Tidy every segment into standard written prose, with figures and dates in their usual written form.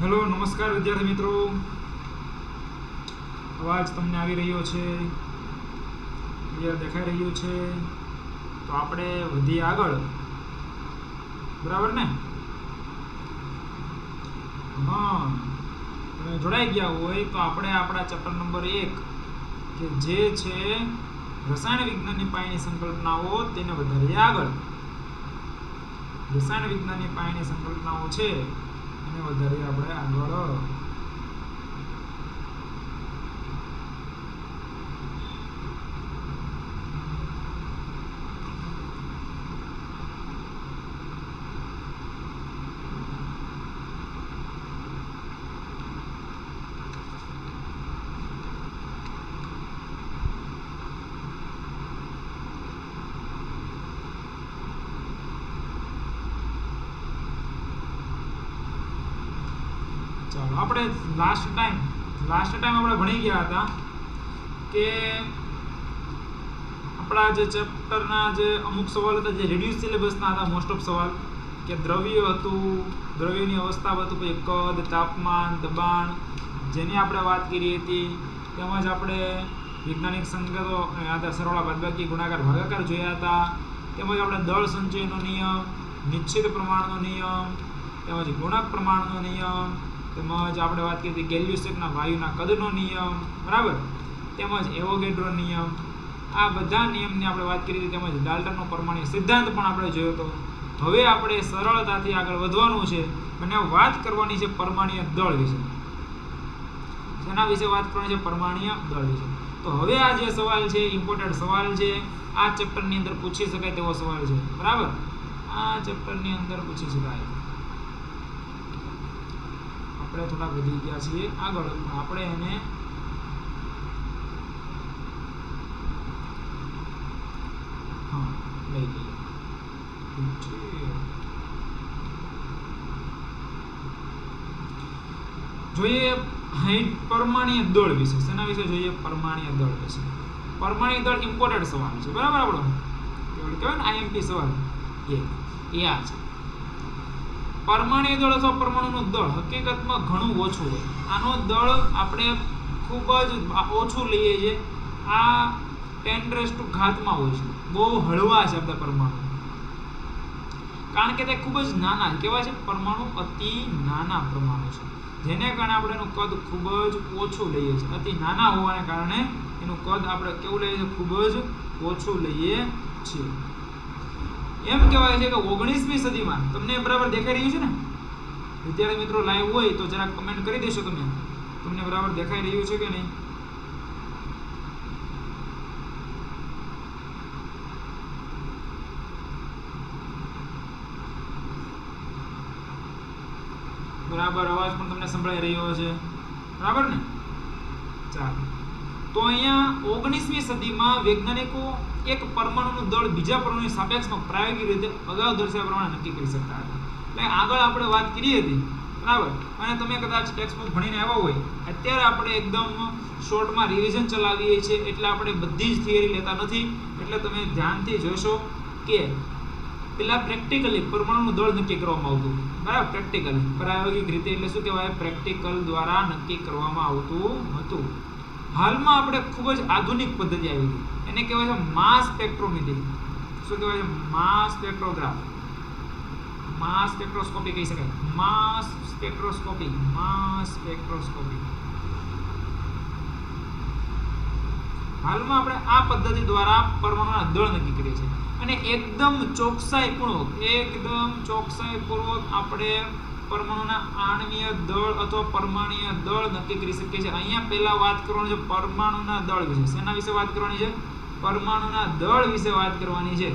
Hello नमस्कार विद्यार्थी मित्रों, अवाज तमने આવી રહ્યો છે, ક્લિયર દેખાઈ રહ્યું છે? તો આપણે વધી આગળ, બરાબર ને? હા, તમે જોડાઈ ગયા હોય તો આપણે આપણા ચેપ્ટર નંબર 1 કે જે છે રસાયણ વિજ્ઞાનની પાયાની સંકલ્પનાઓ તેને વધારીએ આગળ. રસાયણ વિજ્ઞાનની પાયાની સંકલ્પનાઓ છે એને વધારીએ આપણે આગળ. ચાલો આપણે લાસ્ટ ટાઈમ આપણે ભણી ગયા હતા કે આપણા જે ચેપ્ટરના જે અમુક સવાલ હતા જે રિડ્યુસ સિલેબસના હતા, મોસ્ટ ઓફ સવાલ કે દ્રવ્ય હતું, દ્રવ્યની અવસ્થા હતું, પછી કદ, તાપમાન, દબાણ જેની આપણે વાત કરી હતી, તેમજ આપણે વૈજ્ઞાનિક સંકેતો આધાર સરવાળા, બાદબાકી, ગુણાકાર, ભાગાકાર જોયા હતા, તેમજ આપણે દળ સંચયનો નિયમ, નિશ્ચિત પ્રમાણનો નિયમ, તેમજ ગુણક પ્રમાણનો નિયમ, તેમજ આપણે વાત કરી હતી ગેલ્યુસેકના વાયુના કદનો નિયમ, બરાબર, તેમજ એવોગેડ્રો નિયમ, આ બધા નિયમની આપણે વાત કરી હતી, તેમજ ડાલ્ટનનો પરમાણ્વીય સિદ્ધાંત પણ આપણે જોયો હતો. હવે આપણે સરળતાથી આગળ વધવાનું છે અને વાત કરવાની છે પરમાણ્વીય દળ વિશે. શેના વિશે વાત કરવાની છે? પરમાણ્વીય દળ વિશે. તો હવે આ જે સવાલ છે ઇમ્પોર્ટન્ટ સવાલ છે, આ ચેપ્ટરની અંદર પૂછી શકાય તેવો સવાલ છે, બરાબર, આ ચેપ્ટરની અંદર પૂછી શકાય. આપણે થોડા વધી ગયા છીએ આગળ, પણ આપણે એને લઈ લઈએ. જોઈએ પરમાણ્વીય દળ વિશે. શેના વિશે જોઈએ? પરમાણ્વીય દળ વિશે. પરમાણ્વીય દળ ઇમ્પોર્ટન્ટ સવાલ છે, બરાબર, આપણો કહેવાય ને આઈએમપી સવાલ, એ આ છે. પરમાણ્વીય દળ અથવા પરમાણુનું દળ હકીકતમાં ઘણું ઓછું હોય. આનો દળ આપણે ખૂબ જ ઓછું લઈએ છીએ. આ 10⁻⁴ હોય છે. બહુ હળવા છે બધા પરમાણુ, કારણ કે તે ખૂબ જ નાના કેવા છે? પરમાણુ અતિ નાના પરમાણુ છે, જેને કારણે આપણે એનું કદ ખૂબ જ ઓછું લઈએ છીએ. અતિ નાના હોવાને કારણે એનું કદ આપણે કેવું લઈએ છીએ? ખૂબ જ ઓછું લઈએ છીએ. એમ કહેવાય છે કે 19મી સદીમાં, તમને બરાબર દેખાઈ રહ્યું છે ને વિદ્યાર્થી મિત્રો? લાઈવ હોય તો જરા કમેન્ટ કરી દેશો તમે, તમને બરાબર દેખાઈ રહ્યું છે કે નહીં? બરાબર, અવાજ પણ તમને સંભળાઈ રહ્યો છે, બરાબર ને? ચાલો, તો અહીંયા 19મી સદીમાં વૈજ્ઞાનિકો એક પરમાણુનું દળ બીજા પરમાણુની સાપેક્ષમાં પ્રાયોગિક રીતે અગાઉ દર્શાવ્યા પ્રમાણે નક્કી કરી શકતા હતા. એટલે આગળ આપણે વાત કરી હતી, બરાબર, અને તમે કદાચ ટેક્સ્ટબુક ભણીને આવ્યા હોય. અત્યારે આપણે એકદમ શોર્ટમાં રિવિઝન ચલાવીએ છીએ, એટલે આપણે બધી જ થિયરી લેતા નથી. એટલે તમે ધ્યાનથી જોશો કે પેલા પ્રેક્ટિકલી પરમાણુનું દળ નક્કી કરવામાં આવતું, બરાબર, પ્રેક્ટિકલ, પ્રાયોગિક રીતે, એટલે શું કહેવાય? પ્રેક્ટિકલ દ્વારા નક્કી કરવામાં આવતું હતું. હાલમાં આપણે ખૂબ જ આધુનિક પદ્ધતિ આવી ગઈ, એને કહેવાય છે માસ સ્પેક્ટ્રોમેટ્રી. શું કહેવાય છે? માસ સ્પેક્ટ્રોગ્રાફ, માસ સ્પેક્ટ્રોસ્કોપી કહી શકાય. માસ સ્પેક્ટ્રોસ્કોપી, માસ સ્પેક્ટ્રોસ્કોપી. હાલમાં આપણે આ પદ્ધતિ દ્વારા પરમાણુના દળ નક્કી કરીએ છીએ, અને એકદમ ચોકસાઈપૂર્વક આપણે પરમાણુના આણ્વીય દળ અથવા પરમાણ્વીય દળ નક્કી કરી શકીએ છીએ. અહીંયા પહેલા વાત કરવાની છે પરમાણુના દળ વિશે. શેના વિશે વાત કરવાની છે? પરમાણુના દળ વિશે વાત કરવાની છે.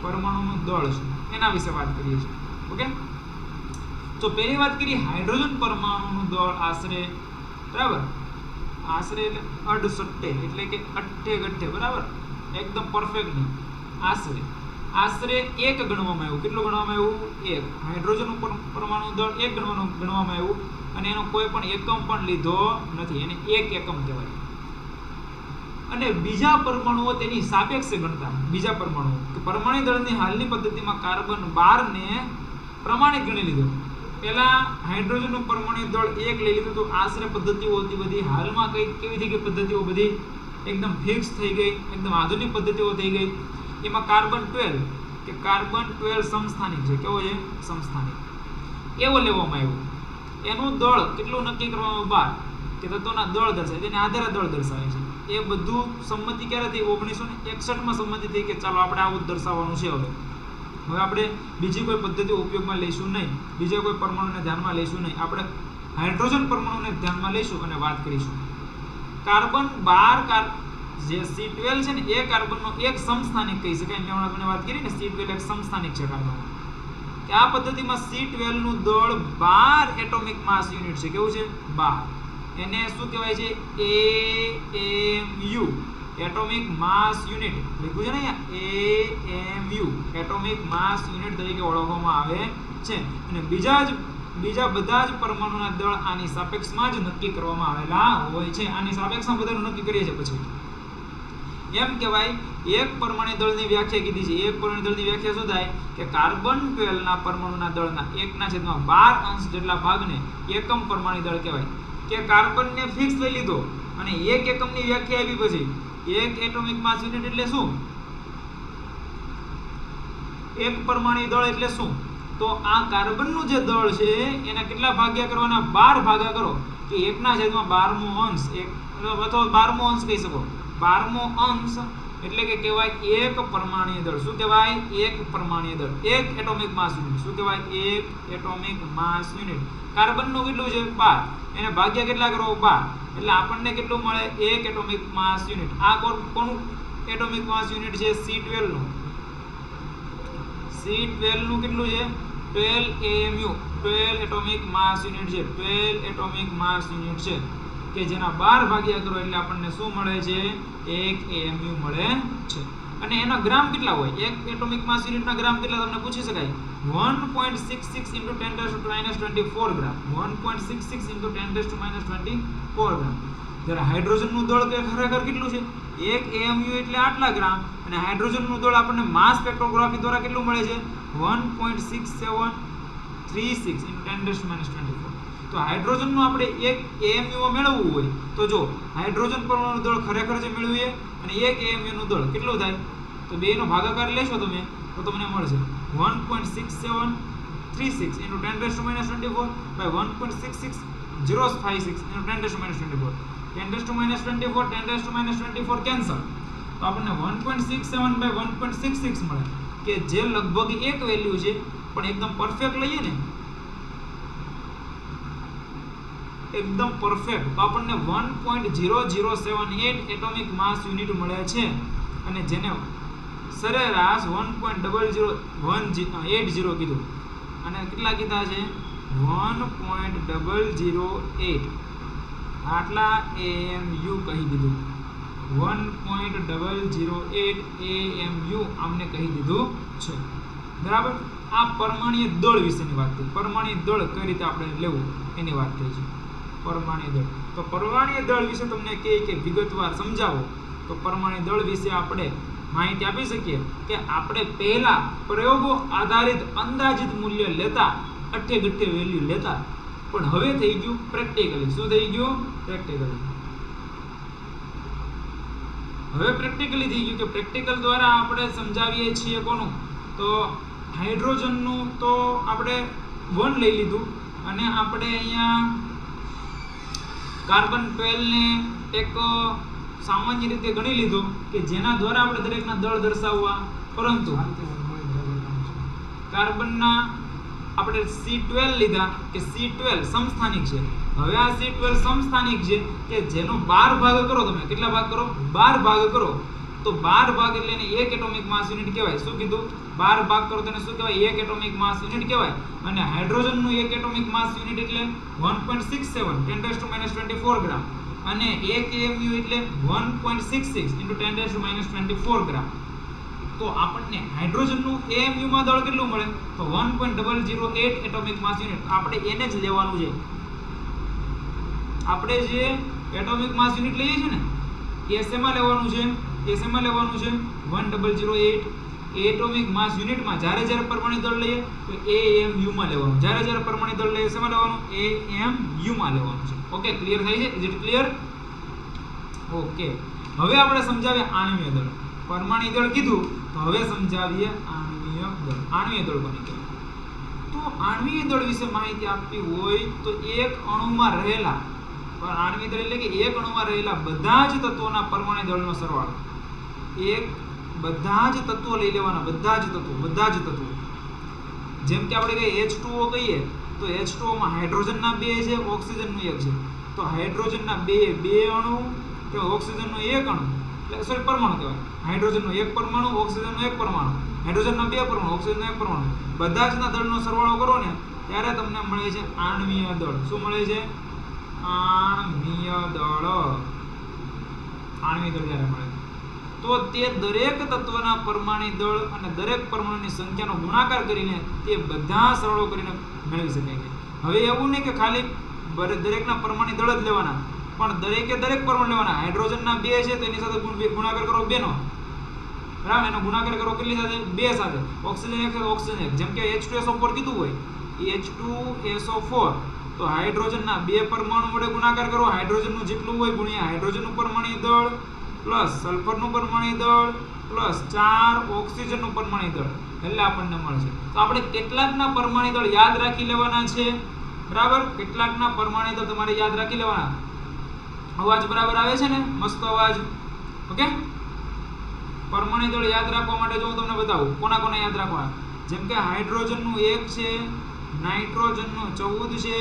પરમાણુનું દળ છે એના વિશે વાત કરીએ છીએ. ઓકે, તો પહેલી વાત કરીએ હાઇડ્રોજન પરમાણુનું દળ આશરે, બરાબર, આશરે એટલે અડસટ્ટે, એટલે કે અઠ્ઠે ગઠ્ઠે, બરાબર, એકદમ પરફેક્ટ નહીં. આશરે 1 ગણવામાં આવ્યું. કેટલું ગણવામાં આવ્યું? 1. હાઇડ્રોજન પરમાણુ દળ 1 ગણવામાં આવ્યું, અને એનો કોઈ પણ એકમ પણ લીધો નથી, એને 1 એકમ કહેવાય. અને બીજા પરમાણુઓ તેની સાપેક્ષે ગણતા. બીજા પરમાણુઓ, પરમાણુ દળની હાલની પદ્ધતિમાં કાર્બન 12 ને પ્રમાણિત ગણી લીધો. પેલા હાઇડ્રોજનનું પરમાણુ દળ 1 લઈ લીધું તો આશરે પદ્ધતિઓ હતી બધી. હાલમાં કઈ કેવી થઈ ગઈ પદ્ધતિઓ બધી એકદમ ફિક્સ થઈ ગઈ, એકદમ આધુનિક પદ્ધતિઓ થઈ ગઈ. એમાં કાર્બન 12 કે કાર્બન 12 સમસ્થાનિક છે. કેવો છે? સમસ્થાનિક. એવો લેવામાં આવ્યો. એનું દળ કેટલું નક્કી કરવામાં 12 કે તત્વના દળ દર્શાવે તેને આધારે દળ દર્શાવે છે. એ બધું સંમતિ ક્યારે થઈ? 1961 માં સંમતિ થઈ કે ચાલો આપણે આવું જ દર્શાવવાનું છે. હવે આપણે બીજી કોઈ પદ્ધતિ ઉપયોગમાં લઈશું નહીં, બીજા કોઈ પરમાણુને ધ્યાનમાં લઈશું નહીં. આપણે હાઇડ્રોજન પરમાણુને ધ્યાનમાં લઈશું અને વાત કરીશું. કાર્બન 12 જે C12 છે ને એ કાર્બનનો એક સમસ્થાનિક કહી શકાય. મેં હમણાં તમને વાત કરી ને C12 એક સમસ્થાનિક છે કાર્બન. કે આ પદ્ધતિમાં C12 નું દળ 12 એટોમિક માસ યુનિટ છે. કેવું છે? 12. એને શું કહેવાય છે? AMU એટોમિક માસ યુનિટ લખ્યું છે ને અહીંયા. AMU એટોમિક માસ યુનિટ તરીકે ઓળખવામાં આવે છે. અને બીજા બધા જ પરમાણુના દળ આની સાપેક્ષમાં જ નક્કી કરવામાં આવેલા હોય છે. આની સાપેક્ષમાં બધાનું નક્કી કરીએ છીએ. પછી એમ કહેવાય એક પરમાણુ દળની વ્યાખ્યા કીધી છે. એક પરમાણુ દળની વ્યાખ્યા શું થાય? કે કાર્બન 12 ના પરમાણુના દળના 1/12 અંશ જેટલા ભાગને એકમ પરમાણુ દળ કહેવાય. કે કાર્બનને ફિક્સ લઈ લીધો અને એક એકમની વ્યાખ્યા આવી પછી એક એટોમિક માસ યુનિટ એટલે શું? એક પરમાણુ દળ એટલે શું? તો આ કાર્બનનું જે દળ છે એના કેટલા ભાગ્યા કરવાના? 12 ભાગા કરો કે 1/12મો અંશ અથવા 12મો અંશ કહી શકો. 12મો અંશ એટલે કે કહેવાય એક પરમાણુ દળ. શું કહેવાય? એક પરમાણુ દળ. એક એટોમિક માસ યુનિટ. શું કહેવાય? એક એટોમિક માસ યુનિટ. કાર્બનનું કેટલું છે? 12. એને ભાગ્યા કેટલા કરો? 12. એટલે આપણને કેટલું મળે? એક એટોમિક માસ યુનિટ. આ કોનું એટોમિક માસ યુનિટ છે? C12 નું. C12 નું કેટલું છે? 12 AMU 12 એટોમિક માસ યુનિટ છે. 12 એટોમિક માસ યુનિટ છે કે જેના 12 ભાગ્યા કરો એટલે આપણને શું મળે છે? 1 AMU મળે છે. અને એના ગ્રામ કેટલા હોય? એક એટોમિક માસ યુનિટના ગ્રામ કેટલા તમને પૂછી શકાય? 1.66 × 10⁻⁻24 ગ્રામ. 1.66 × 10⁻⁻24 ગ્રામ. જ્યારે હાઇડ્રોજનનું દળ કે ખરેખર કેટલું છે? 1 AMU એટલે આટલા ગ્રામ. અને હાઇડ્રોજનનું દળ આપણને માસ સ્પેક્ટ્રોગ્રાફી દ્વારા કેટલું મળે છે? 1.6736 × 10⁻⁻24. તો હાઇડ્રોજનનું આપણે એક AMU મેળવવું હોય તો જો હાઇડ્રોજન પરમાણુ દળ ખરેખર જે મેળવીએ અને એક AMU નું દળ કેટલું થાય? તો બેનો ભાગાકાર લેશો તમે તો તમને મળશે 1.6736 × 10⁻⁻24 by 1.66056 × 10⁻⁻24. 10⁻⁻24 કેન્સલ તો આપણને 1.67 by 1.66 મળે કે જે લગભગ એક વેલ્યુ છે પણ એકદમ પરફેક્ટ લઈએ ને એકદમ પરફેક્ટ તો આપણને 1.0078 એટોમિક માસ યુનિટ મળે છે. અને જેને સરેરાશ 1.0080 કીધું અને કેટલા કીધા છે? 1.008 આટલા AMU કહી દીધું. 1.008 AMU આમને કહી દીધું છે. બરાબર. આ પરમાણ્વીય દળ વિશેની વાત થઈ. પરમાણ્વીય દળ કઈ રીતે આપણે લેવું એની વાત થઈ છે. પરમાણ્વીય દળ તો પરમાણ્વીય દળ વિશે તમને કે વિગતવાર સમજાવો તો પરમાણ્વીય દળ વિશે આપણે માહિતી આપી શકીએ કે આપણે પહેલા પ્રયોગો આધારિત અંદાજિત મૂલ્ય લેતા અઠ્ઠે ગઠ્ઠે વેલ્યુ લેતા પણ હવે થઈ ગયું પ્રેક્ટિકલી. શું થઈ ગયું? પ્રેક્ટિકલી. હવે પ્રેક્ટિકલી થઈ ગયું કે પ્રેક્ટિકલ દ્વારા આપણે સમજાવીએ છીએ કોનું? તો હાઇડ્રોજનનું તો આપણે 1 લઈ લીધું અને આપણે અહીંયા કાર્બન 12 ને એક સામાન્ય રીતે ગણી લીધો કે જેના દ્વારા આપણે દરેકના દળ દર્શાવવા. પરંતુ કાર્બનના આપણે C12 લીધા કે C12 સમસ્થાનિક છે. હવે આ C12 સમસ્થાનિક છે કે જેનો 12 ભાગ કરો તમે. કેટલા ભાગ કરો? 12 ભાગ કરો તો 12 ભાગ એટલે એને એક એટોમિક માસ યુનિટ કહેવાય. શું કીધું? 12 ભાગ કરો તો એને શું કહેવાય? એક એટોમિક માસ યુનિટ કહેવાય. અને હાઇડ્રોજનનું એક એટોમિક માસ યુનિટ એટલે 1.67 10⁻⁻24 ગ્રામ અને એક AMU એટલે 1.66 × 10⁻⁻24 ગ્રામ. તો આપણને હાઇડ્રોજનનું AMU માં દળ કેટલું મળે? તો 1.008 એટોમિક માસ યુનિટ. આપણે એને જ લેવાનું છે. આપણે જે એટોમિક માસ યુનિટ લઈએ છીએ ને એ શેમાં લેવાનું છે? એ શેમાં લેવાનું છે? 1.008 એટોમિક માસ યુનિટમાં જ્યારે પરમાણુ દળ લઈએ તો AMU માં લેવાનું, જ્યારે પરમાણુ દળ લઈએ શેમાં લેવાનું, AMU માં લેવાનું છે. ઓકે, ક્લિયર થાય છે? Is it clear? ઓકે, હવે આપણે સમજાવીએ આણ્વીય દળ. પરમાણુ દળ કીધું તો હવે સમજાવીએ આણ્વીય દળ. આણ્વીય દળ કોને કહેવાય? તો આણ્વીય દળ વિશે માહિતી આપવી હોય તો એક અણુમાં રહેલા, આણ્વીય દળ એટલે કે એક અણુમાં રહેલા બધા જ તત્વોના પરમાણુ દળનો સરવાળો. બધા જ તત્વો લઈ લેવાના, બધા જ તત્વો. જેમ કે આપણે કહીએ H2O કહીએ તો H2O માં હાઇડ્રોજનના 2 છે, ઓક્સિજનનું 1 છે. તો હાઇડ્રોજનના 2 અણુ તો ઓક્સિજનનો 1 અણુ, એટલે સોરી પરમાણુ કહેવાય. હાઇડ્રોજનનો 1 પરમાણુ, ઓક્સિજનનો 1 પરમાણુ, હાઇડ્રોજનના 2 પરમાણુ, ઓક્સિજનનો 1 પરમાણુ. બધા જના દળનો સરવાળો કરો ને ત્યારે તમને મળે છે આણ્વીય દળ. શું મળે છે? આણ્વીય દળ. આણ્વીય દળ જ્યારે મળે તો તે દરેક તત્વના પરમાણુ દળ અને દરેક પરમાણુની સંખ્યાનો ગુણાકાર કરીને તે બધા સરવાળો કરીને મેળવી શકાય છે. હવે એવું નહીં કે ખાલી દરેકના પરમાણુ દળ જ લેવાના, પણ દરેક પરમાણુ લેવાના. હાઇડ્રોજનના 2 છે તો એની સાથે ગુણાકાર કરો 2 નો, બરાબર? એનો ગુણાકાર કરો કેટલી સાથે? 2 સાથે. ઓક્સિજન 1 સાથે ઓક્સિજન 1. જેમ કે H2SO4 કીધું હોય, H2SO4 તો હાઇડ્રોજનના 2 પરમાણુ વડે ગુણાકાર કરો, હાઇડ્રોજનનું જેટલું હોય ગુણ્યા હાઇડ્રોજનનું પરમાણુ દળ પ્લસ સલ્ફરનું પરમાણુ દળ પ્લસ 4 ઓક્સિજનનું પરમાણુ દળ, એટલે આપણને મળશે. તો આપણે કેટલાકના પરમાણુ દળ યાદ રાખી લેવાના છે, બરાબર? કેટલાકના પરમાણુ દળ તમારે યાદ રાખી લેવાના. અવાજ બરાબર આવે છે ને? મસ્ત અવાજ. ઓકે, પરમાણુ દળ યાદ રાખવા માટે જો હું તમને બતાવું કોના યાદ રાખવા. જેમ કે હાઇડ્રોજનનું 1 છે, નાઇટ્રોજનનું 14 છે,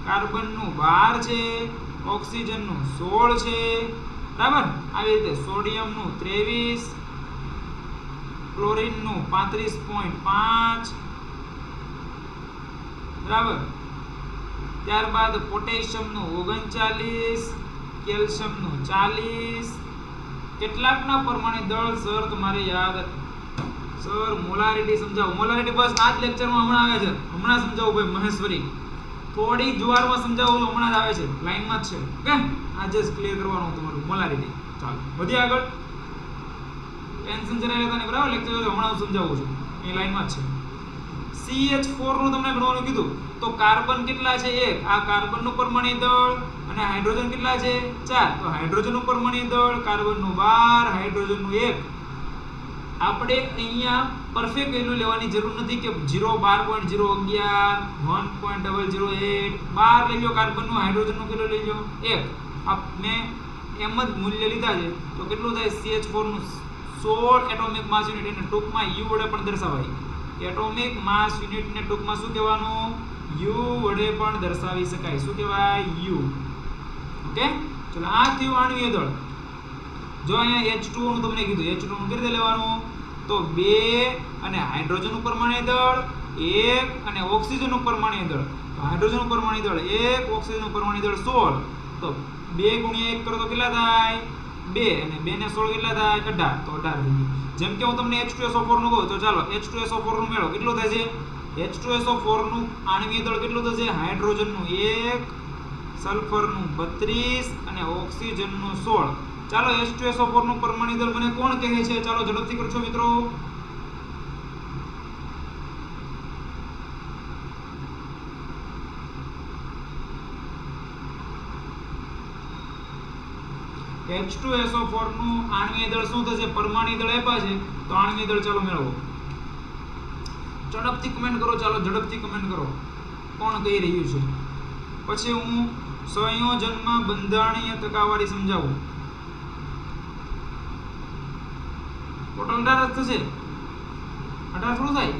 કાર્બનનું 12 છે, ઓક્સિજનનું 16 છે, બરાબર? આવી રીતે સોડિયમનું 23, ક્લોરીનનું 35.5, બરાબર? ત્યારબાદ પોટેશિયમનું 39, કેલ્શિયમનું 40. કેટલાકના પરમાણુ દળ સર તમારે યાદ? સર મોલારિટી સમજાવો. મોલારિટી બસ આ જ લેક્ચરમાં હમણાં આવે છે, હમણાં સમજાવું ભાઈ મહેશ્વરી. થોડી જુવારમાં સમજાવું હમણાં જ આવે છે, લાઈનમાં જ છે. ઓકે, આજે જ ક્લિયર કરવાનું તમારું મોલારિટી. ચાલો વધી આગળ. ટેન્શન જરા લેતા નહીં, બરાબર? લેક્ચર હમણાં હું સમજાવું છું, એ લાઈનમાં જ છે. CH4 નું તમને ગણવાનું કીધું તો કાર્બન કેટલા છે? 1. આ કાર્બનનું પરમાણુ દળ અને હાઇડ્રોજન કેટલા છે? 4. તો હાઇડ્રોજનનું પરમાણુ દળ કાર્બનનું 12, હાઇડ્રોજનનું 1. આપણે અહીંયા પરફેક્ટ વેલ્યુ લેવાની જરૂર નથી કે 0, 12.011, 1.008, 12 લઈ લો કાર્બનનું, હાઇડ્રોજનનું કેટલું લઈ લો? 1. આપણે એમ જ મૂલ્ય લીધા છે તો કેટલું થાય? CH4 નું 16 એટોમિક માસ યુનિટ, એને ટૂંકમાં U વડે પણ દર્શાવાય. એટોમિક માસ યુનિટને ટૂંકમાં શું કહેવાનું? U વડે પણ દર્શાવી શકાય. શું કહેવાય? U. ઓકે, ચલો આ થયું આણ્વીય દળ. જો અહીંયા H2O નું તમને કીધું, H2O નું કરી લેવાનું તો 2 અને હાઇડ્રોજનનું પરમાણુ દળ 1 અને ઓક્સિજનનું પરમાણુ દળ. તો હાઇડ્રોજનનું પરમાણુ દળ 1, ઓક્સિજનનું પરમાણુ દળ 16. તો 2 ગુણ્યા 1 કરો તો કેટલા થાય? 2 અને 2 ને 16 કેટલા થાય? 18. તો 18 થઈ ગયું. જેમ કે હું તમને H2SO4 નું કહું તો ચાલો H2SO4 નું મેળવો કેટલું થાય છે? H2SO4 નું આણ્વીય દળ કેટલું થશે? હાઇડ્રોજનનું 1, સલ્ફરનું 32 અને ઓક્સિજનનું 16. ચાલો H2SO4 નું પરમાણુ દળ મને કોણ કહે છે? ચાલો ઝડપથી કરજો મિત્રો. H2SO4 નું આણ્વીય દળ શું થશે? પરમાણુ દળ આપ્યા છે તો આણ્વીય દળ ચાલો મેળવો. ઝડપથી કમેન્ટ કરો, ચાલો ઝડપથી કમેન્ટ કરો કોણ કહી રહ્યું છે. પછી હું સંયોજનમાં બંધારણીય ટકાવારી સમજાવું. ટોટલ 18 થશે. 18 થોડું થાય?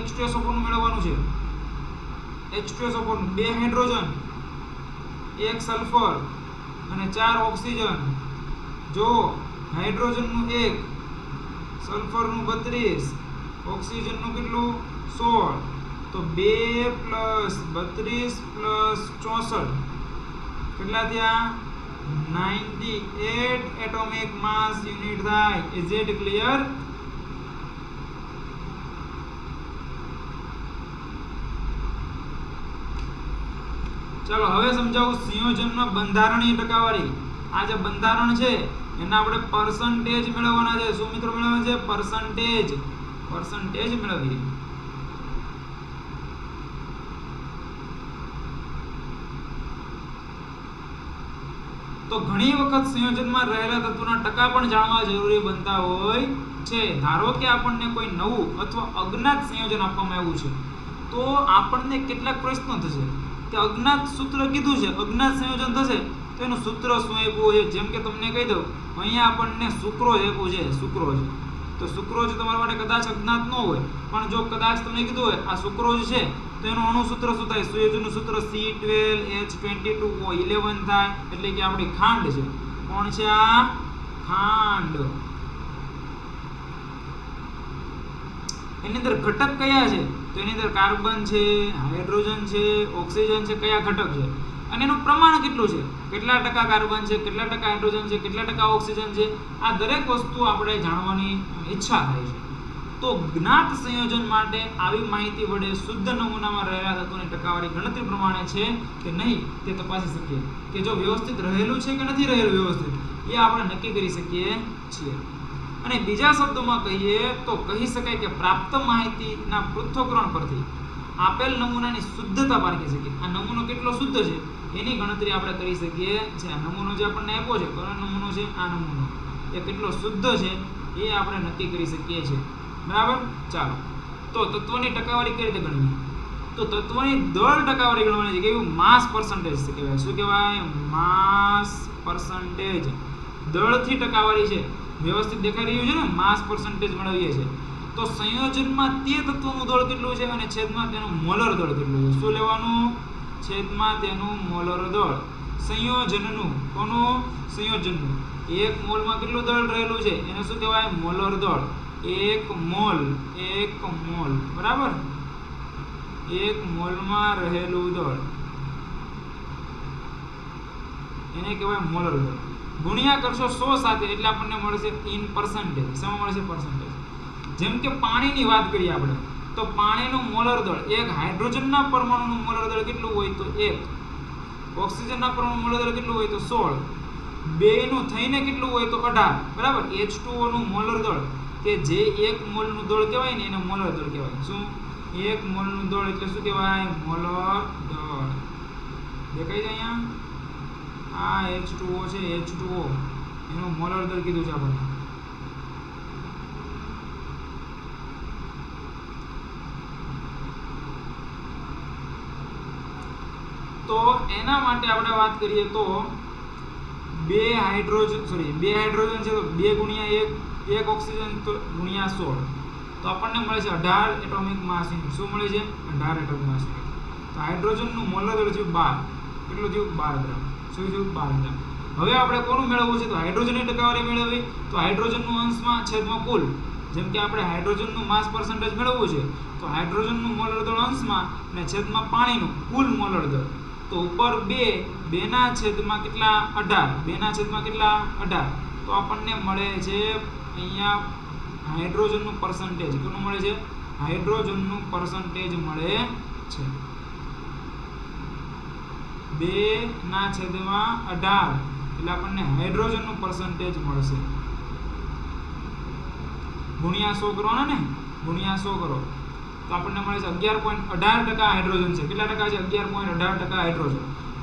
H2SO4 નું મેળવવાનું છે. H2SO4 નું 2 હાઇડ્રોજન, 1 સલ્ફર અને 4 ઓક્સિજન. જો હાઇડ્રોજનનું 1, સલ્ફરનું 32, ઓક્સિજનનું કેટલું? 16. તો 2 + 32 + 64 કેટલા થયા? 98 એટોમિક માસ યુનિટ થાય. Is it clear? ચાલો હવે સમજાવું સંયોજનમાં બંધારણીય ટકાવારી. આ જે બંધારણ છે એના આપણે પર્સન્ટેજ મેળવવાના છે. શું મિત્રો મેળવવાના છે? પર્સન્ટેજ. पर्सेंटेज मेळवीए। तो घणी वखत संयोजનમાં રહેલા તત્વોના ટકા પણ જાણવા જરૂરી બનતા હોય છે। ધારો કે આપણને કોઈ નવું અથવા અજ્ઞાત સંયોજન આપવામાં આવ્યું છે, તો આપણને કેટલાક પ્રશ્નો થશે કે અજ્ઞાત સૂત્ર કીધું છે, અજ્ઞાત સંયોજન થશે તો એનું સૂત્ર શું આપ્યું છે। જેમ કે તમને કહી દઉં, અહીંયા આપણને સુક્રોઝ આપ્યું છે, સુક્રોઝ। તો સુક્રોઝ તમારા માટે કદાચ અજ્ઞાત ન હોય, પણ જો કદાચ તમને કીધું હોય આ સુક્રોઝ છે, તો એનું અણુ સૂત્ર શું થાય? સંયોજનનું સૂત્ર C12H22O11 થાય, એટલે કે આપણી ખાંડ છે। કોણ છે આ? ખાંડ। એની અંદર ઘટક કયા છે? તો એની અંદર કાર્બન છે, હાઇડ્રોજન છે, ઓક્સિજન છે, કયા ઘટક છે, અને એનું પ્રમાણ કેટલું છે, કેટલા ટકા કાર્બન છે, કેટલા ટકા હાઇડ્રોજન છે, કેટલા ટકા ઓક્સિજન છે, આ દરેક વસ્તુ આપણે જાણવાની ઈચ્છા થાય છે। તો જ્ઞાત સંયોજન માટે આવી માહિતી વડે શુદ્ધ નમૂનામાં રહેલા તત્વોની ટકાવારી ગણતરી પ્રમાણે છે કે નહીં તે તપાસી શકીએ, કે જો વ્યવસ્થિત રહેલું છે કે નથી રહેલું વ્યવસ્થિત, એ આપણે નક્કી કરી શકીએ છીએ। અને બીજા શબ્દોમાં કહીએ તો કહી શકાય કે પ્રાપ્ત માહિતીના પૃથ્થકરણ પરથી આપેલ નમૂનાની શુદ્ધતા પારખી શકીએ। આ નમૂનો કેટલો શુદ્ધ છે એની ગણતરી આપણે કરી શકીએ છીએ। આ નમૂનો જે આપણને આપ્યો છે, કયો નમૂનો છે? આ નમૂનો, એ કેટલો શુદ્ધ છે એ આપણે નક્કી કરી શકીએ છીએ। બરાબર। ચાલો, તો તત્વની ટકાવારી કઈ રીતે ગણવી? તો તત્વની દળ ટકાવારી ગણવાની છે, કેવું? માસ પર્સન્ટેજ કહેવાય। શું કહેવાય? માસ પર્સન્ટેજ। દળથી ટકાવારી છે, વ્યવસ્થિત દેખાઈ રહ્યું છે ને? માસ પર્સન્ટેજ મેળવીએ છીએ। તો સંયોજનમાં તે તત્વનું દળ કેટલું છે અને છેદમાં તેનું મોલર દળ કેટલું છે? શું લેવાનું? છેદમાં તેનું મોલર દળ। સંયોજનનું, કોનું? સંયોજનનું। એક મોલમાં કેટલું દળ રહેલું છે એને શું કહેવાય? મોલર દળ। એક મોલ, બરાબર? એક મોલમાં રહેલું દળ એને કહેવાય મોલર દળ। ગુણ્યા કરશો 100 સાથે એટલે આપણને મળશે ઇન પર્સન્ટેજ। શેમાં મળશે? પર્સન્ટેજ। જેમ કે પાણીની વાત કરીએ આપણે, તો પાણીનું મોલર દળ, એક હાઇડ્રોજનના પરમાણુનું મોલર દળ કેટલું હોય? તો 1। ઓક્સિજનના પરમાણુનું મોલર દળ કેટલું હોય? તો 16। બેયનું થઈને કેટલું હોય? તો 18, બરાબર? H2O નું મોલર દળ, કે જે 1 મોલનું દળ કહેવાય ને એને મોલર દળ કહેવાય। શું? 1 મોલનું દળ એટલે શું કહેવાય? મોલર દળ। દેખાય છે અહીંયા? આ H2O છે, H2O એનું મોલર દળ કીધું છે આપણને। તો એના માટે આપણે વાત કરીએ તો બે હાઇડ્રોજન છે, તો 2 ગુણ્યા 1 ઓક્સિજન તો ગુણ્યા 16, તો આપણને મળે છે 18 એટોમિક માસ યુનિટ। શું મળે છે? 18 એટોમિક માસ યુનિટ। તો હાઇડ્રોજનનું મોલર દળ થયું 12, કેટલું થયું? 12 ગ્રામ। શું થયું? 12 ગ્રામ। હવે આપણે કોનું મેળવવું છે? તો હાઇડ્રોજનની ટકાવારી મેળવવી, તો હાઇડ્રોજનનું અંશમાં છેદમાં કુલ। જેમ કે આપણે હાઇડ્રોજનનું માસ પર્સન્ટેજ મેળવવું છે, તો હાઇડ્રોજનનું મોલર દળ અંશમાં અને છેદમાં પાણીનું કુલ મોલર દળ। તો ઉપર 2 ના છેદમાં કેટલા? 18, 2 ના છેદમાં કેટલા? 18। તો આપણને મળે છે અહીંયા હાઇડ્રોજનનું પર્સન્ટેજ, કેટલું મળે છે? હાઇડ્રોજનનું પર્સન્ટેજ મળે છે 2 ના છેદમાં 18, એટલે આપણને હાઇડ્રોજનનું પર્સન્ટેજ મળશે। ગુણ્યા 100 કરવાના ને, ગુણ્યા 100 કરો તો આપણને મળે છે 11.18% હાઇડ્રોજન છે। કેટલા ટકા છે? 11.18% હાઇડ્રોજન।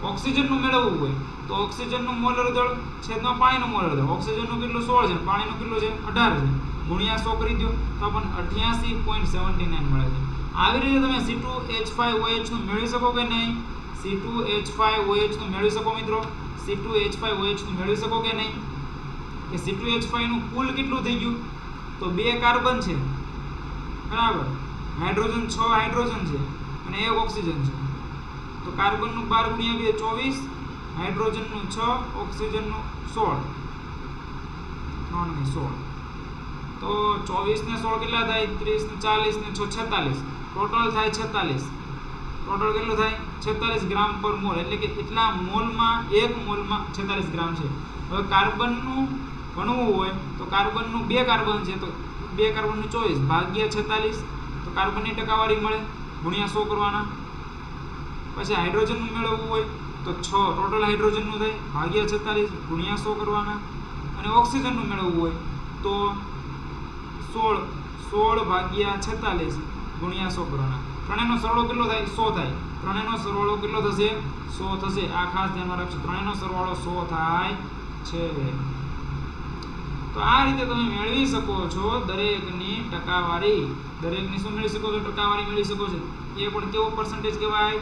ઓક્સિજનનું મેળવવું હોય તો ઓક્સિજનનું મોલર દળ છેદમાં પાણીનું મોલર દળ, ઓક્સિજનનું કેટલું? 16 છે, પાણીનું કેટલું છે? 18 છે। ગુણ્યા 100 કરી દો તો આપણને 88.79 મળે છે। આવી રીતે તમે C2H5OH નું મેળવી શકો કે નહીં? C2H5OH નું મેળવી શકો મિત્રો? C2H5OH નું મેળવી શકો કે નહીં? કે C2H5 નું કુલ કેટલું થઈ ગયું? તો 2 કાર્બન છે, બરાબર? હાઇડ્રોજન 6 હાઇડ્રોજન છે અને 1 ઓક્સિજન છે। તો કાર્બનનું 12 ગુણ્યા 2 24, હાઇડ્રોજનનું 6, ઓક્સિજનનું 16, 3 ને 16, તો 24 ને 16 કેટલા થાય? 30 ને 40 ને 6 46, ટોટલ થાય 46। ટોટલ કેટલું થાય? 46 ગ્રામ પર મોલ, એટલે કે એટલા મોલમાં 1 મોલમાં 46 ગ્રામ છે। હવે કાર્બનનું ગણવું હોય તો કાર્બનનું 2 કાર્બન છે, તો 2 કાર્બનનું 24 ભાગ્યા 46, તો કાર્બનની ટકાવારી મળે, ગુણ્યા 100 કરવાના। પછી હાઇડ્રોજનનું મેળવવું હોય તો 6 ટોટલ હાઇડ્રોજનનું થાય ભાગ્યા 46 ગુણ્યા 100 કરવાના। અને ઓક્સિજનનું મેળવવું હોય તો 16 16 ભાગ્યા 46 ગુણ્યા 100 કરવાના. ત્રણેયનો સરવાળો કેટલો થાય? 100 થાય. ત્રણેયનો સરવાળો કેટલો થશે? 100 થશે. આ ખાસ ધ્યાનમાં રાખજો, ત્રણેયનો સરવાળો 100 થાય છે. તો આ રીતે તમે મેળવી શકો છો દરેકની ટકાવારી. દરેકની શું મેળવી શકો છો? ટકાવારી મેળવી શકો છો. એ પણ કેવો પર્સન્ટેજ કહેવાય?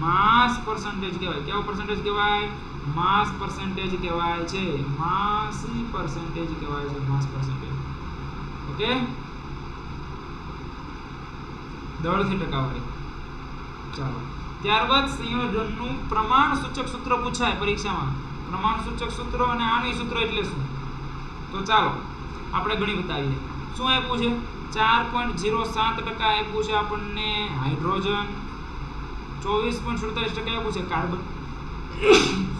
માસ પર્સન્ટેજ કહેવાય. કેવો પર્સન્ટેજ કહેવાય? માસ પર્સન્ટેજ કહેવાય છે. માસી પર્સન્ટેજ કહેવાય છે. માસ પર્સન્ટેજ. ઓકે, દળથી ટકાવારી. ચાલો, ત્યારબાદ સંયોજનનું પ્રમાણસૂચક સૂત્ર પૂછાય પરીક્ષામાં. પ્રમાણસૂચક સૂત્ર અને આણ્વિક સૂત્ર એટલે શું? તો ચાલો આપણે ગણી બતાવીએ. શું આપ્યું છે? 4.07% આપ્યું છે આપણને હાઇડ્રોજન, 24.47% આપ્યું છે કાર્બન,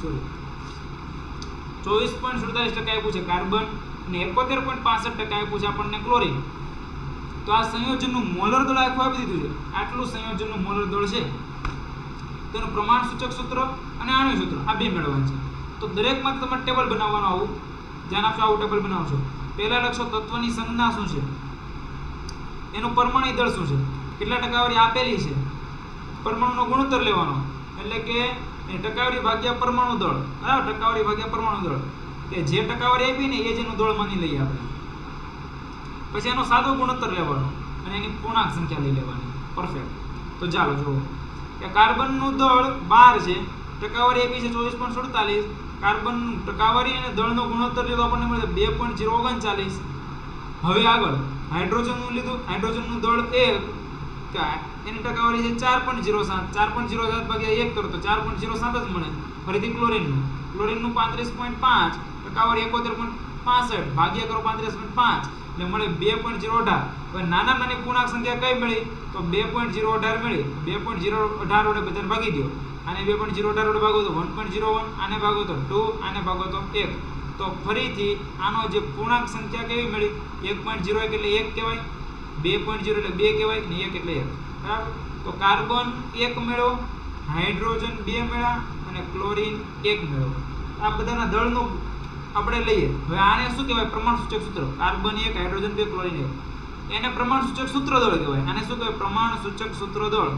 સોરી 24.47% આપ્યું છે કાર્બન અને 71.65% આપ્યું છે આપણને ક્લોરીન. તો આ સંયોજનનું મોલર દળ આખું આપી દીધું છે. આટલું સંયોજનનું મોલર દળ છે. તેનું પ્રમાણસૂચક સૂત્ર અને આણ્વિક સૂત્ર આ બે મેળવવાનું છે. તો દરેકમાં તમારે ટેબલ બનાવવાનું. આવું ધ્યાન આપજો, આવું ટેબલ બનાવશો. પહેલા લખશો તત્વની સંજ્ઞા શું છે, એનું પરમાણુ દળ શું છે, કેટલા ટકાવારી આપેલી છે, પરમાણુનો ગુણોત્તર લેવાનો, એટલે કે ટકાવારી ભાગ્યા પરમાણુ દળ. બરાબર, ટકાવારી ભાગ્યા પરમાણુ દળ, કે જે ટકાવારી આપી ને એ જ એનું દળ માની લઈએ આપણે. પછી એનો સાદો ગુણોત્તર લેવાનો અને એની પૂર્ણાંક સંખ્યા લઈ લેવાની. પરફેક્ટ. તો ચાલો જુઓ કે કાર્બનનું દળ 12 છે, ટકાવારી આપી છે 24.47. કાર્બન ટકાવારી અને દળનો ગુણોત્તર લીધો આપણને મળે 2.039. હવે આગળ હાઇડ્રોજનનું લીધું. હાઇડ્રોજનનું દળ 1, એની ટકાવારી છે 4.07. 4.07 ભાગ્યા 1 કરો તો 4.07 જ મળે. ફરીથી ક્લોરીનનું 35.5, ટકાવારી 71.65 ભાગ્યા કરો 35.5 એટલે મળે 2.018. હવે નાની પૂર્ણાંક સંખ્યા કઈ મળી? તો 2.018 મળી. 2.018 વડે બધાને ભાગી દો. આને 2.018 વડે ભાગો તો 1.01, આને ભાગો તો 2, આને ભાગો તો 1. તો ફરીથી આનો જે પૂર્ણાંક સંખ્યા કેવી મળી? 1.01 એટલે 1 કહેવાય, 2.0 એટલે 2 કહેવાય ને 1 એટલે 1. બરાબર. તો કાર્બન 1 મેળવો, હાઇડ્રોજન 2 મેળવ્યા અને ક્લોરીન 1 મેળવો. આ બધાના દળનો આપણે લઈએ. હવે આને શું કહેવાય? પ્રમાણસૂચક સૂત્ર. Carbon 1, hydrogen 2, chlorine 1. એને પ્રમાણસૂચક સૂત્ર દળ કહેવાય. આને શું કહેવાય? પ્રમાણસૂચક સૂત્ર દળ.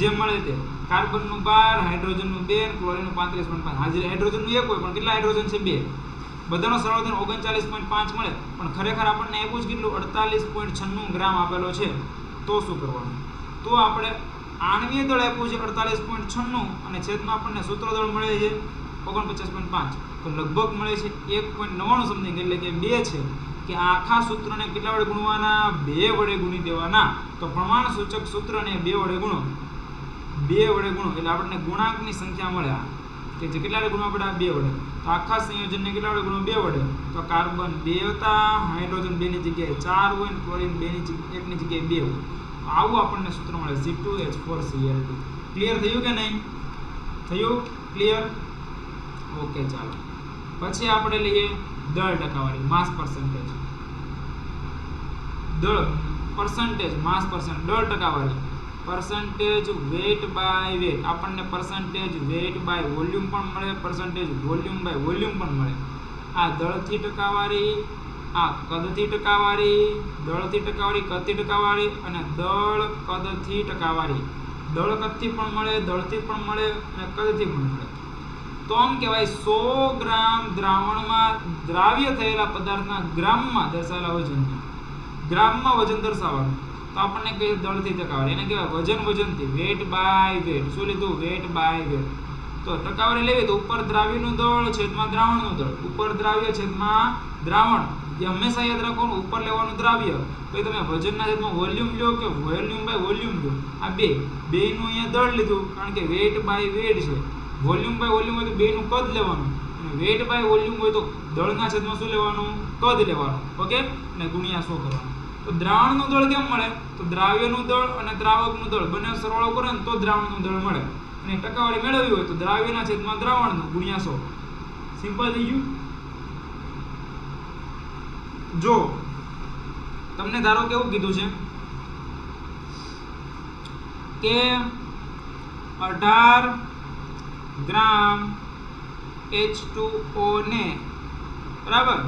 જે મળે તે કાર્બનનું 12, હાઇડ્રોજનનું 2, ક્લોરીનનું 35.5. હાજર હાઇડ્રોજનનું 1 હોય પણ કેટલા હાઇડ્રોજન છે? 2. બધાનો સરવાળો થઈને 39.5 મળે, પણ ખરેખર આપણને આપ્યું જ કેટલું? 48.96 ગ્રામ આપેલો છે. તો શું કરવાનું? તો આપણે આણ્વીય દળ આપ્યું છે 48.96 અને છેદમાં આપણને સૂત્ર દળ મળે છે 49.5. તો લગભગ મળે છે 1.99 સમથિંગ, એટલે કે 2 છે. કે આખા સૂત્રને કેટલા વડે ગુણવાના? 2 વડે ગુણી દેવાના. તો પ્રમાણસૂચક સૂત્રને 2 વડે ગુણો. 2 વડે ગુણો એટલે આપણને ગુણાંકની સંખ્યા મળે. કે જે કેટલા વડે ગુણવા પડે? 2 વડે. તો આખા સંયોજનને કેટલા વડે ગુણો? 2 વડે. તો કાર્બન 2 હતા, હાઇડ્રોજન 2 ની જગ્યાએ 4 હોય, ક્લોરીન 1 ની જગ્યાએ 2 હોય. આવું આપણને સૂત્ર મળે C2H4Cl2. ક્લિયર થયું કે નહીં? થયું? ક્લિયર? ઓકે, ચાલો પછી આપણે લઈએ દળ ટકાવારી, માસ પર્સન્ટેજ. દળ પર્સન્ટેજ, માસ પર્સન્ટ, દળ ટકાવારી. percentage weight by weight. આપણને percentage weight by volume પણ મળે, percentage volume by volume પણ મળે. આ દળથી ટકાવારી, આ કદથી ટકાવારી, દળથી ટકાવારી, કદથી ટકાવારી અને દળ કદથી ટકાવારી. દળ કદથી પણ મળે, દળથી પણ મળે અને કદથી પણ મળે. તો આમ કહેવાય 100 ગ્રામ દ્રાવણમાં દ્રાવ્ય થયેલા પદાર્થના ગ્રામમાં દર્શાવેલા વજનને ગ્રામમાં વજન દર્શાવવાનું. તો આપણને કહીએ દળથી ટકાવારી. એને કહેવાય વજનથી, વેટ બાય વેટ. શું લીધું? Weight by weight. તો ટકાવારી લેવી તો ઉપર દ્રાવ્યનું દળ છેદમાં દ્રાવણનું દળ. ઉપર દ્રાવ્ય છેદમાં દ્રાવણ. એ હંમેશા યાદ રાખવાનું, ઉપર લેવાનું દ્રાવ્ય. પછી તમે વજનના છેદમાં વોલ્યુમ લો કે વોલ્યુમ બાય વોલ્યુમ લો. આ બેનું અહીંયા દળ લીધું, કારણ કે વેટ બાય વેટ છે. વોલ્યુમ બાય વોલ્યુમ હોય તો બેનું કદ લેવાનું, અને વેટ બાય વોલ્યુમ હોય તો દળના છેદમાં શું લેવાનું? કદ લેવાનું. ઓકે, અને ગુણ્યા 100 કરવાનું. તો દ્રાવણનું દળ કેમ મળે? તો દ્રાવ્યનું દળ અને દ્રાવકનું દળ બંને સરવાળો કરે ને તો દ્રાવણનું દળ મળે. અને ટકાવારી મેળવવી હોય તો દ્રાવ્યના છેદમાં દ્રાવણનું ગુણ્યા 100. સિમ્પલ થઈ ગયું. જો તમને ધારો કેવું કીધું છે કે 18 ગ્રામ H2O ને બરાબર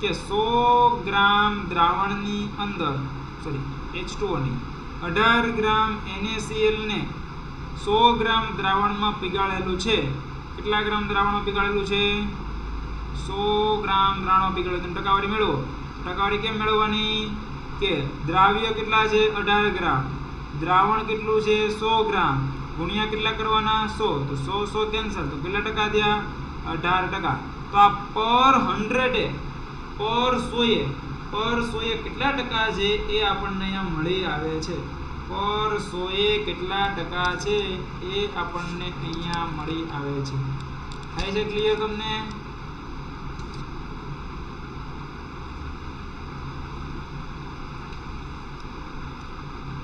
કે 100 ગ્રામ દ્રાવણની અંદર H2O ની 18 ગ્રામ NaCl ને 100 ગ્રામ દ્રાવણમાં પીગાળેલું છે. કેટલા ગ્રામ દ્રાવણમાં પીગાળેલું છે? 100 ગ્રામ દ્રાવણમાં પીગાળેલું. ટકાવારી મેળવો. ટકાવારી કેમ મેળવવાની? કે દ્રાવ્ય કેટલા છે? 18 ગ્રામ. દ્રાવણ કેટલું છે? 100 ગ્રામ. ગુણ્યા કેટલા કરવાના? 100. તો 100 કેન્સલ. તો કેટલા ટકા થયા? 18%. તો આ પર 100 પર 100 કેટલા ટકા છે એ આપણને અહીંયા મળી આવે છે. પર 100 કેટલા ટકા છે એ આપણને અહીંયા મળી આવે છે. થાય છે ક્લિયર તમને?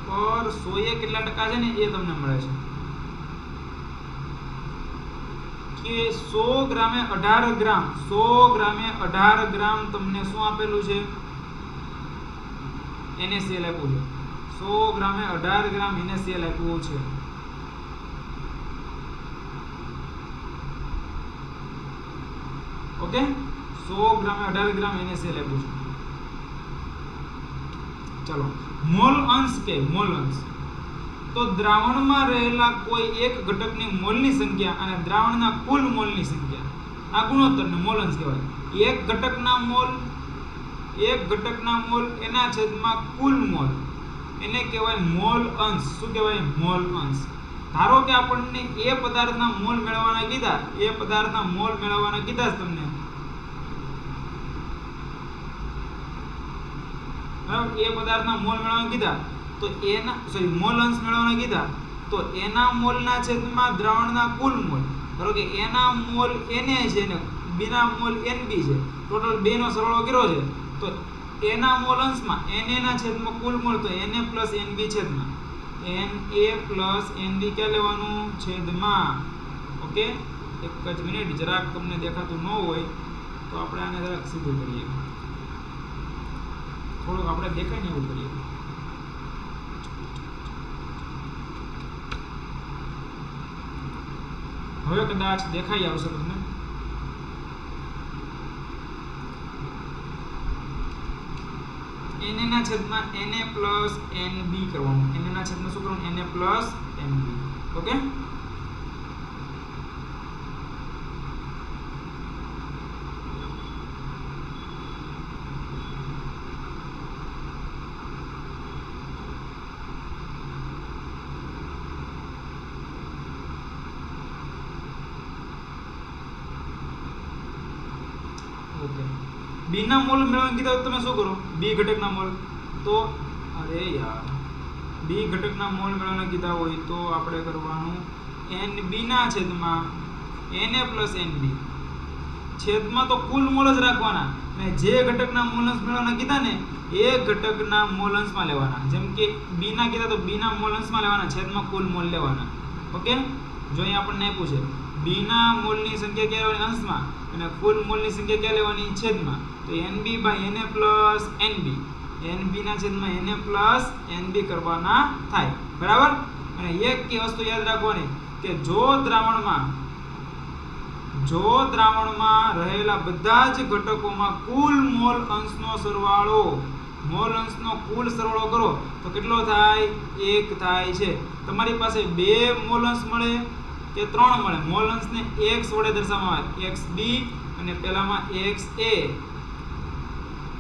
પર 100 કેટલા ટકા છે ને એ તમને મળે છે કે 100 ગ્રામે 18 ગ્રામ 100 ગ્રામે 18 ગ્રામ તમને શું આપેલું છે? NaCl આપ્યું છે. 100 ગ્રામે 18 ગ્રામ NaCl આપ્યું છે. ઓકે, 100 ગ્રામે 18 ગ્રામ NaCl આપ્યું છે. ચલો મોલ અંશ કે મોલ અંશ. તો દ્રાવણમાં રહેલા કોઈ એક ઘટકની મોલની સંખ્યા અને દ્રાવણના કુલ મોલની સંખ્યા, આ ગુણોત્તરને મોલ અંશ કહેવાય. એક ઘટકના મોલ એના છેદમાં કુલ મોલ, એને કહેવાય મોલ અંશ. શું કહેવાય? મોલ અંશ. ધારો કે આપણને એ પદાર્થના મોલ મેળવવાના કીધા, એ પદાર્થના મોલ મેળવવાના કીધા જ તમને, બરાબર? એ પદાર્થના મોલ મેળવવાના કીધા તો એના મોલ અંશ મેળવવાના કીધા તો એના મોલના છેદમાં દ્રાવણના કુલ મોલ. ધારો કે એના મોલ Na છે ને બીના મોલ Nb છે, ટોટલ બે નો સરવાળો કર્યો છે તો એના મોલ અંશમાં Na ના છેદમાં કુલ મોલ તો Na પ્લસ Nb છેદમાં Na પ્લસ Nb ક્યાં લેવાનું? છેદમાં. ઓકે, એક જ મિનિટ, જરાક તમને દેખાતું ન હોય તો આપણે આને જરાક સીધું કરીએ, થોડુંક આપણે દેખાય ને એવું કરીએ. હવે કદાચ દેખાઈ આવશે તમને. Na ના છેદમાં Na પ્લસ Nb કરવાનું. Na ના છેદમાં શું કરવાનું? Na plus Nb. ઓકે, બી ના મોલ મેળવવાનું કીધા તમે શું કરો? બી ઘટકના મોલ. તો અરે યાર, બી ઘટકના મોલ મેળવવાના કીધા હોય તો આપણે કરવાનું Nb ના છેદમાં Na પ્લસ Nb. છેદમાં તો કુલ મોલ જ રાખવાના અને જે ઘટકના મોલ અંશ મેળવવાના કીધા ને એ ઘટકના મોલ અંશમાં લેવાના. જેમ કે બી ના કીધા તો બી ના મોલ અંશમાં લેવાના, છેદમાં કુલ મોલ લેવાના. ઓકે, જો અહીં આપણને આપ્યું છે બી ના મોલની સંખ્યા ક્યાં લેવાની? અંશમાં, અને કુલ મોલની સંખ્યા ક્યાં લેવાની? છેદમાં. તો Nb by Na plus Nb, Nb ના છેદમાં Na પ્લસ Nb કરવાના થાય. બરાબર? અને એક વસ્તુ યાદ રાખવાની કે જો દ્રાવણમાં રહેલા બધા જ ઘટકોમાં કુલ મોલ અંશનો સરવાળો કરો તો કેટલો થાય? 1 થાય છે. તમારી પાસે 2 મોલ અંશ મળે કે 3 મળે? મોલ અંશને x વડે દર્શાવવામાં આવે, xb અને પેલામાં xa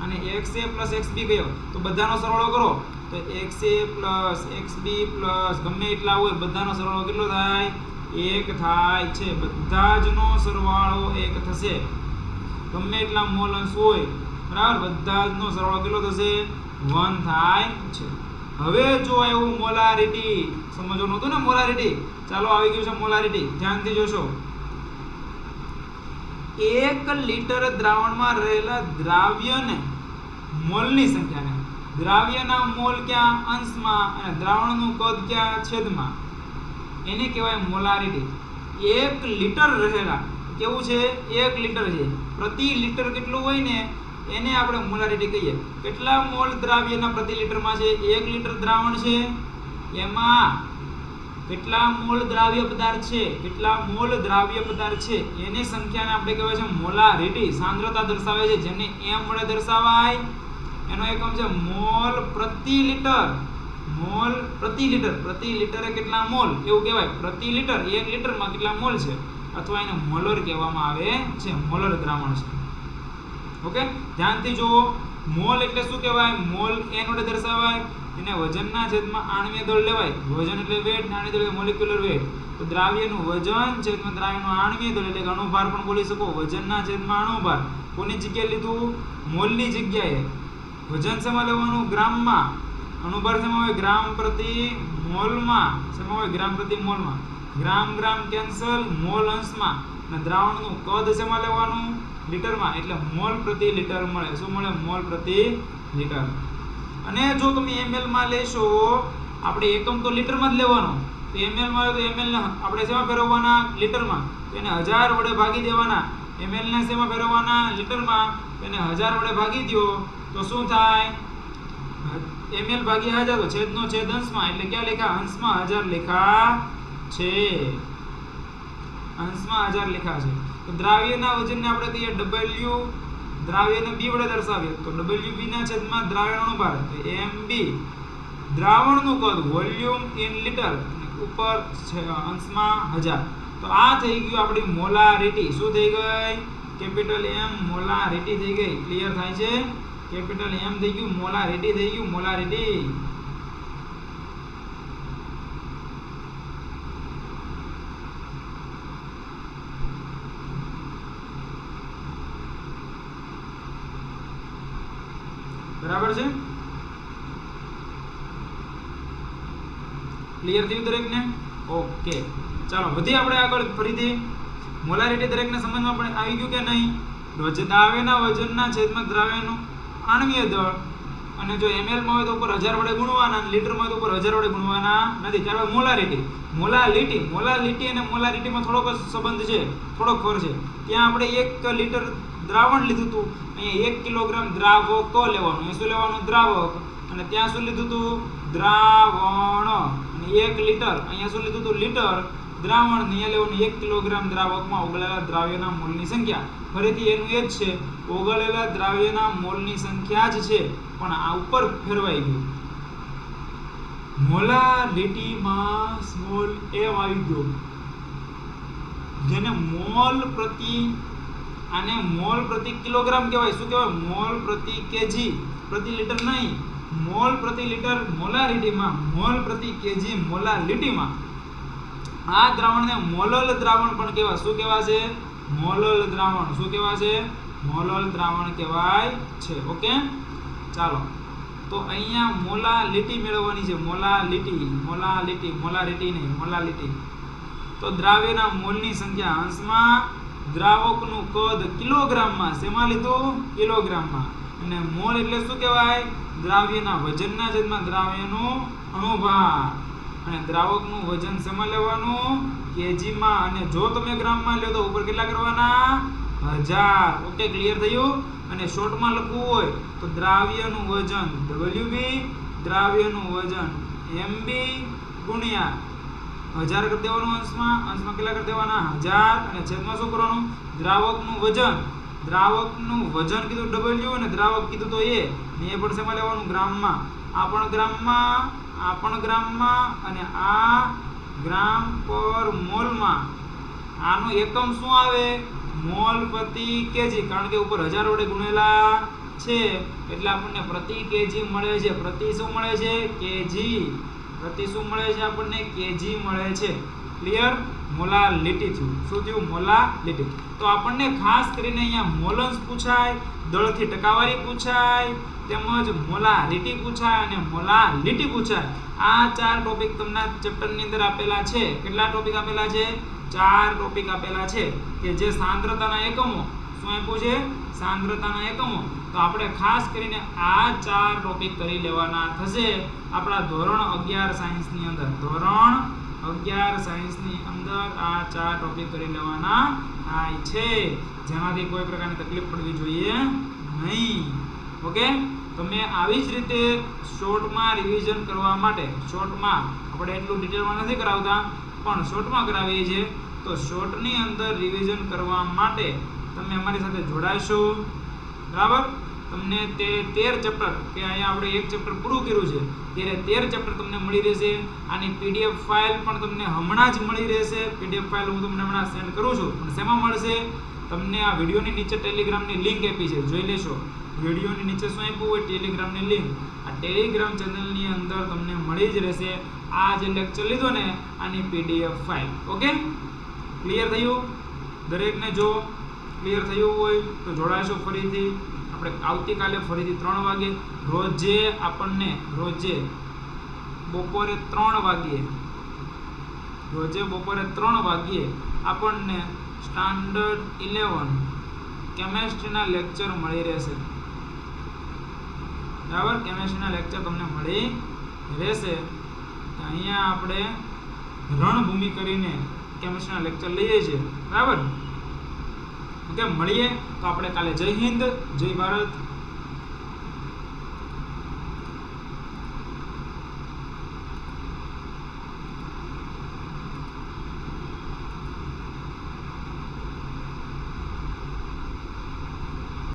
અને xa પ્લસ xb કયો તો બધાનો સરવાળો કરો તો xa પ્લસ xb પ્લસ ગમે એટલા હોય બધાનો સરવાળો કેટલો થાય? 1 થાય છે. બધા જનો સરવાળો 1 થશે. ગમે એટલા મોલ અંશ હોય, બરાબર, બધા જનો સરવાળો કેટલો થશે? 1 થાય છે. હવે જો એવું મોલારિટી સમજવાનું હતું ને, મોલારિટી. ચાલો આવી ગયું છે મોલારિટી, ધ્યાનથી જોશો. 1 લિટર દ્રાવણમાં રહેલા દ્રાવ્યને મોલની સંખ્યાને, દ્રાવ્યના મોલ ક્યાં? અંશમાં, અને દ્રાવણનું કદ ક્યાં? છેદમાં. એને કહેવાય મોલારિટી. 1 લિટર રહેલા, કેવું છે? 1 લિટર છે. પ્રતિ લિટર કેટલું હોય ને એને આપણે મોલારિટી કહીએ. કેટલા મોલ દ્રાવ્યના પ્રતિ લિટરમાં છે? 1 લિટર દ્રાવણ છે, એમાં કેટલા મોલ દ્રાવ્ય પદાર્થ છે, કેટલા મોલ દ્રાવ્ય પદાર્થ છે એની સંખ્યાને આપણે કહેવાય છે મોલારિટી, સાંદ્રતા દર્શાવે છે, જેને m વડે દર્શાવાય. એનો એકમ છે મોલ પ્રતિ લિટર. મોલ પ્રતિ લિટર, પ્રતિ લિટરે કેટલા મોલ એવું કહેવાય. પ્રતિ લિટર, 1 લિટરમાં કેટલા મોલ છે, અથવા એને મોલર કહેવામાં આવે છે, મોલર દ્રાવણ છે. ઓકે, ધ્યાનથી જુઓ. મોલ એટલે શું કહેવાય? મોલ n વડે દર્શાવાય. એને વજનના છેદમાં આણ્વીય દળ લેવાય. વજન એટલે વેટ, આણ્વીય દળ એટલે મોલેક્યુલર વેટ. તો દ્રાવ્યનું વજન છેદમાં દ્રાવ્યનું આણ્વીય દળ એટલે અણુભાર પણ બોલી શકો. વજનના છેદમાં અણુભાર. કોની જગ્યાએ લીધું? મોલની જગ્યાએ. વજન શેમાં લેવાનું? ગ્રામમાં. અણુભાર શેમાં હોય? ગ્રામ પ્રતિ મોલમાં. શેમાં હોય? ગ્રામ પ્રતિ મોલમાં. ગ્રામ ગ્રામ કેન્સલ, મોલ અંશમાં. અને દ્રાવણનું કદ શેમાં લેવાનું? લીટરમાં. એટલે મોલ પ્રતિ લીટર મળે. શું મળે? મોલ પ્રતિ લીટર. અને જો તમે ml માં લેશો, આપણે એકમ તો લીટરમાં જ લેવાનો. તો ml માં તો ml ને આપણે શેમાં ફેરવવાના? લીટરમાં. તો એને 1000 વડે ભાગી દેવાના. ml ને શેમાં ફેરવવાના? લીટરમાં. તો એને 1000 વડે ભાગી દો તો શું થાય? ml ભાગ્યા 1000, તો છેદનો છેદ અંશમાં. એટલે ક્યાં લેખા? અંશમાં 1000 લેખા છે. અંશમાં 1000 લેખા છે. તો દ્રાવ્યના વજનને આપણે કહીએ W. દ્રાવ્યને b વડે દર્શાવીએ તો WB ના છેદમાં દ્રાવણ અણુભાર, તો MB. દ્રાવણનું કદ વોલ્યુમ ઇન લિટર, ઉપર અંશમાં 1000. તો આ થઈ ગયું આપણી મોલારિટી. શું થઈ ગઈ? કેપિટલ M મોલારિટી થઈ ગઈ. ક્લિયર થાય છે? કેપિટલ M થઈ ગયું, મોલારિટી થઈ ગયું, મોલારિટી. બરાબર છે? ક્લિયર થયું દરેકને? ઓકે, ચાલો વધી આપણે આગળ. ફરીથી મોલારિટી દરેકને સમજમાં પણ આવી ગયું કે નહીં? દ્રાવ્યના વજનના છેદમાં દ્રાવ્યનું આણ્વીય દળ. અને જો ml માં હોય તો ઉપર 1000 વડે ગુણવાના, અને લીટરમાં હોય તો ઉપર 1000 વડે ગુણવાના નથી. ત્યારબાદ મોલારિટી. મોલાલિટી અને મોલારિટીમાં થોડોક સંબંધ છે, થોડોક ફરક છે. ત્યાં આપણે 1 લિટર દ્રાવણ લીધું હતું, અહીંયા 1 કિલોગ્રામ દ્રાવક લેવાનું. એ શું લેવાનું? દ્રાવક. અને ત્યાં શું લીધું હતું? દ્રાવણ. અને 1 લિટર, અહીંયા શું લીધું હતું? લીટર દ્રાવણ. અહીંયા લેવાનું 1 કિલોગ્રામ દ્રાવકમાં ઓગળેલા દ્રાવ્યના મોલની સંખ્યા. ફરીથી એનું એ જ છે, ઓગળેલા દ્રાવ્યના મોલની સંખ્યા જ છે, પણ આ ઉપર ફેરવાઈ ગયું. મોલારિટીમાં સ્મોલ m આવી ગયો, જેને મોલ પ્રતિ, આને મોલ પ્રતિ કિલોગ્રામ કહેવાય. શું કહેવાય? મોલ પ્રતિ કેજી. પ્રતિ લિટર નહીં, મોલ પ્રતિ લિટર મોલારિટીમાં. મોલ પ્રતિ કેજી મોલાલિટીમાં. આ દ્રાવણને મોલલ દ્રાવણ પણ કહેવાય. શું કહેવાશે? મોલલ દ્રાવણ. શું કહેવાશે? મોલલ દ્રાવણ કહેવાય છે. ઓકે, ચાલો. તો અહીંયા મોલાલિટી મેળવવાની છે. મોલારિટી નહીં, મોલાલિટી. તો દ્રાવ્યના મોલની સંખ્યા અંશમાં, દ્રાવકનું કદ કિલોગ્રામમાં. શેમાં લીધું? કિલોગ્રામમાં. અને મોલ એટલે શું કહેવાય? દ્રાવ્યના વજનના છેદમાં દ્રાવ્યનું અણુભાર. અને દ્રાવકનું વજન શેમાં લેવાનું? કેજીમાં. અને જો તમે ગ્રામમાં લો તો ઉપર કેટલા કરવાના? 1000. ઓકે, ક્લિયર થયું? અને શોર્ટમાં લખવું હોય તો દ્રાવ્યનું વજન WB, દ્રાવ્યનું વજન MB ગુણ્યા 1000 કરી દેવાનું અંશમાં. અંશમાં કેટલા કરી દેવાના? 1000. અને છેદમાં શું કરવાનું? દ્રાવકનું વજન. દ્રાવકનું વજન કીધું W, અને દ્રાવક કીધું તો એ. ને એ પણ શેમાં લેવાનું? ગ્રામમાં. આ પણ ગ્રામમાં, આ પણ ગ્રામમાં, અને આ ગ્રામ પર મોલમાં. આનો એકમ શું આવે? મોલ પ્રતિ કેજી. કારણ કે ઉપર 1000 વડે ગુણેલા છે એટલે આપણને પ્રતિ કેજી મળે છે. પ્રતિ શું મળે છે? કેજી. પ્રતિ શું મળે છે? આપણને કેજી મળે છે. ક્લિયર? મોલાલિટી થયું. શું થયું? મોલાલિટી. તો આપણને ખાસ કરીને અહીંયા મોલન્સ પૂછાય, દળથી ટકાવારી પૂછાય, તેમજ મોલારિટી પૂછાય અને મોલાલિટી પૂછાય. આ 4 ટોપિક તમને ચેપ્ટરની અંદર આપેલા છે. કેટલા ટોપિક આપેલા છે? 4 ટોપિક આપેલા છે, કે જે સાંદ્રતાના એકમો. શું આપ્યું છે? સાંદ્રતાના એકમો. તો આપણે ખાસ કરીને આ 4 ટોપિક કરી લેવાના થશે આપણા ધોરણ 11 સાયન્સની અંદર. ધોરણ 11 સાયન્સની અંદર આ 4 ટોપિક કરી લેવાના થાય છે, જેનાથી કોઈ પ્રકારની તકલીફ પડવી જોઈએ નહીં. ઓકે, તમે આવી જ રીતે શોર્ટમાં રિવિઝન કરવા માટે, શોર્ટમાં આપણે એટલું ડિટેલમાં નથી કરાવતા, પણ શોર્ટમાં કરાવીએ છીએ. તો શોર્ટની અંદર રિવિઝન કરવા માટે તમે અમારી સાથે જોડાશો, બરાબર. તમને તે 13 ચેપ્ટર કે અહીંયા આપણે એક ચેપ્ટર પૂરું કર્યું છે ત્યારે 13 ચેપ્ટર તમને મળી રહેશે. આની PDF ફાઇલ પણ તમને હમણાં જ મળી રહેશે. PDF ફાઇલ હું તમને હમણાં સેન્ડ કરું છું. પણ શેમાં મળશે? તમને આ વિડીયોની નીચે ટેલિગ્રામની લિંક આપી છે, જોઈ લેશો. વિડીયોની નીચે શું આપ્યું હોય? ટેલિગ્રામની લિંક. આ ટેલિગ્રામ ચેનલની અંદર તમને મળી જ રહેશે આ જે લેક્ચર લીધો ને આની PDF ફાઇલ. ઓકે, ક્લિયર થયું? દરેકને જો ક્લિયર થયું હોય તો જોડાશો ફરીથી. આપણે આવતીકાલે ફરીથી 3 વાગે રોજે બપોરે 3 વાગ્યે આપણને સ્ટાન્ડર્ડ 11 કેમેસ્ટ્રીના લેક્ચર મળી રહેશે, બરાબર. કેમેસ્ટ્રીના લેક્ચર તમને મળી રહેશે. અહીંયા આપણે રણભૂમિ કરીને કેમેસ્ટ્રીના લેક્ચર લઈએ છીએ, બરાબર. ઓકે, મળીએ તો આપણે કાલે. જય હિન્દ, જય ભારત.